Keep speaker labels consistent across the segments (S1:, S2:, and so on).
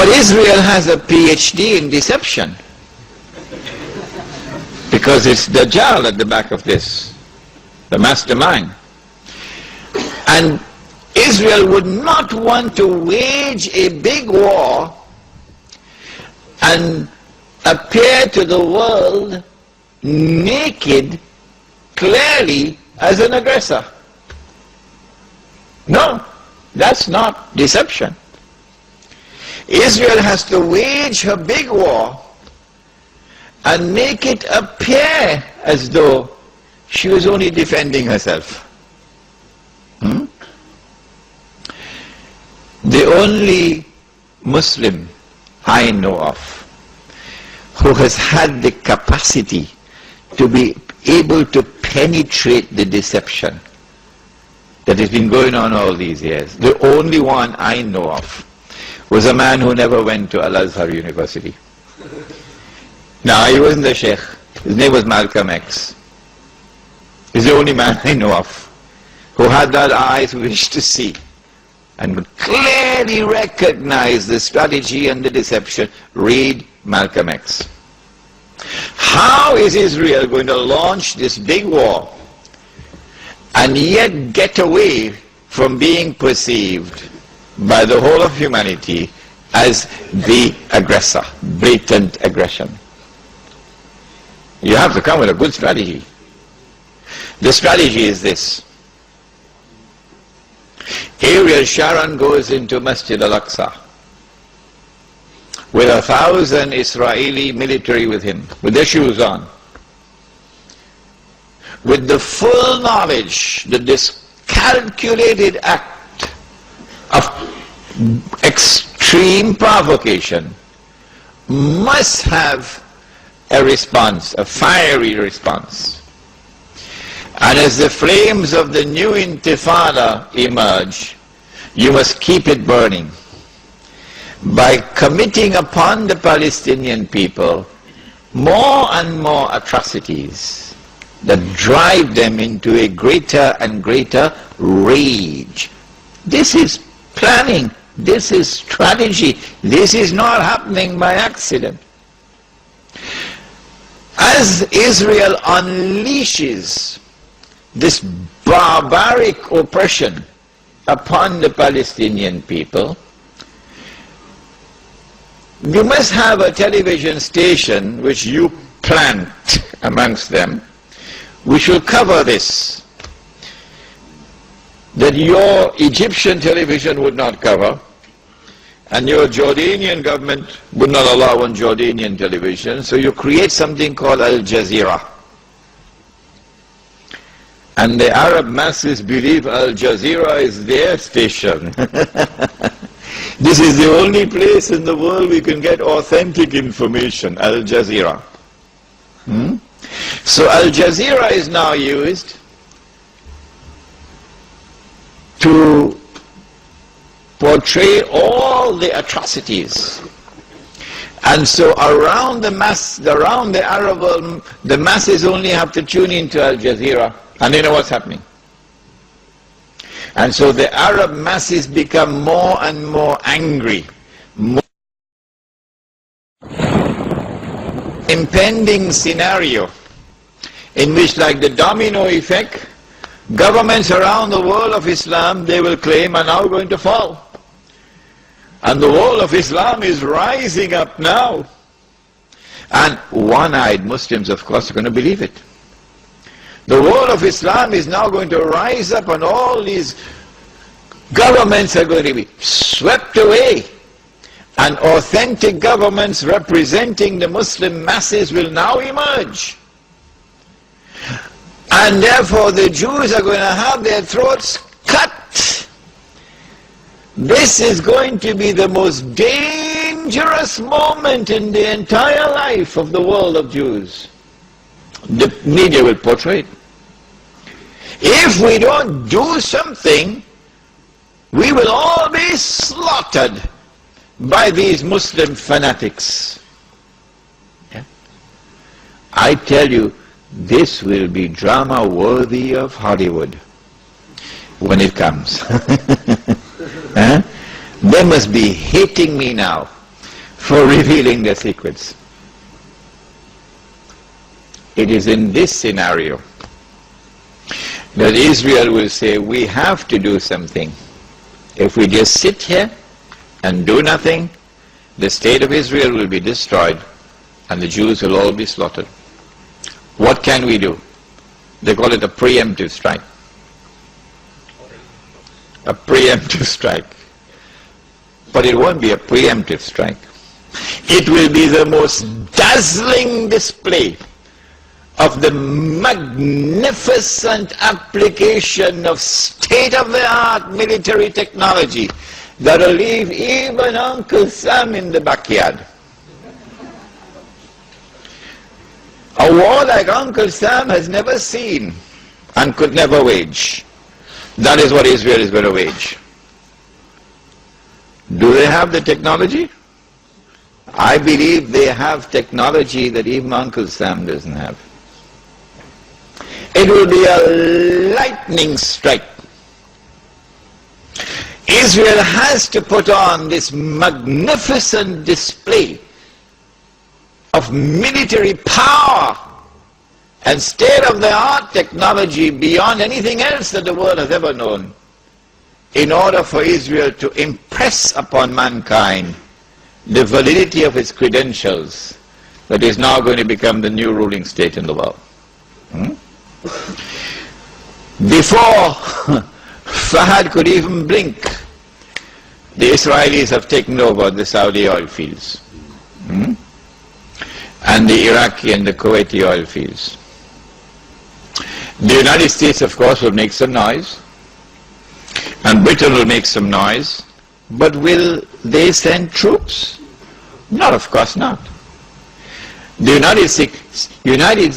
S1: But Israel has a PhD in deception. Because it's Dajjal at the back of this, the mastermind. And Israel would not want to wage a big war and appear to the world naked, clearly, as an aggressor. No, that's not deception. Israel has to wage her big war and make it appear as though she was only defending herself. The only Muslim I know of who has had the capacity to be able to penetrate the deception that has been going on all these years, the only one I know of, was a man who never went to Al-Azhar University. Now, he wasn't the Sheikh. His name was Malcolm X. He's the only man I know of who had that eyes wish to see and would clearly recognize the strategy and the deception. Read Malcolm X. How is Israel going to launch this big war and yet get away from being perceived by the whole of humanity as the aggressor, blatant aggression? You have to come with a good strategy. The strategy is this. Ariel Sharon goes into Masjid al-Aqsa with 1,000 Israeli military with him, with their shoes on, with the full knowledge that this calculated act of extreme provocation must have a response, a fiery response. And as the flames of the new intifada emerge, you must keep it burning by committing upon the Palestinian people more and more atrocities that drive them into a greater and greater rage. This is planning. This is strategy. This is not happening by accident. As Israel unleashes this barbaric oppression upon the Palestinian people, you must have a television station which you plant amongst them, which will cover this, that your Egyptian television would not cover, and your Jordanian government would not allow on Jordanian television, so you create something called Al Jazeera. And the Arab masses believe Al Jazeera is their station. This is the only place in the world we can get authentic information, Al Jazeera. So Al Jazeera is now used to portray all the atrocities. And so around the Arab world, the masses only have to tune into Al Jazeera, and they know what's happening. And so the Arab masses become more and more angry. Impending scenario in which, like the domino effect, governments around the world of Islam, they will claim, are now going to fall. And the world of Islam is rising up now. And one-eyed Muslims, of course, are going to believe it. The world of Islam is now going to rise up, and all these governments are going to be swept away. And authentic governments representing the Muslim masses will now emerge. And therefore the Jews are going to have their throats cut. This is going to be the most dangerous moment in the entire life of the world of Jews. The media will portray it. If we don't do something, we will all be slaughtered by these Muslim fanatics. Yeah? I tell you, this will be drama worthy of Hollywood when it comes. They must be hating me now for revealing their secrets. It is in this scenario that Israel will say, we have to do something. If we just sit here and do nothing, the state of Israel will be destroyed and the Jews will all be slaughtered. What can we do? They call it a preemptive strike. A preemptive strike. But it won't be a preemptive strike. It will be the most dazzling display of the magnificent application of state-of-the-art military technology that will leave even Uncle Sam in the backyard. A war like Uncle Sam has never seen and could never wage. That is what Israel is going to wage. Do they have the technology? I believe they have technology that even Uncle Sam doesn't have. It will be a lightning strike. Israel has to put on this magnificent display of military power and state-of-the-art technology beyond anything else that the world has ever known, in order for Israel to impress upon mankind the validity of its credentials that is now going to become the new ruling state in the world. Before Fahad could even blink, the Israelis have taken over the Saudi oil fields and the Iraqi and the Kuwaiti oil fields. The United States, of course, will make some noise, and Britain will make some noise, but will they send troops? Not, of course not. The United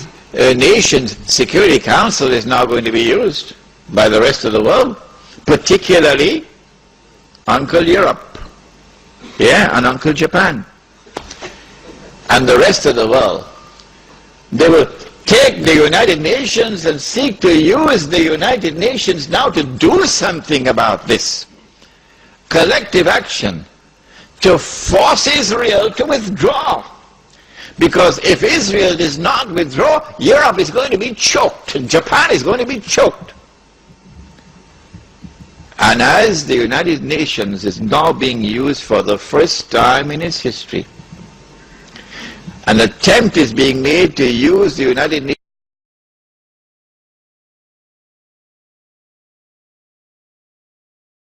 S1: Nations Security Council is now going to be used by the rest of the world, particularly Uncle Europe, and Uncle Japan, and the rest of the world. They will take the United Nations and seek to use the United Nations now to do something about this. Collective action to force Israel to withdraw. Because if Israel does not withdraw, Europe is going to be choked, and Japan is going to be choked. And as the United Nations is now being used for the first time in its history, an attempt is being made to use the United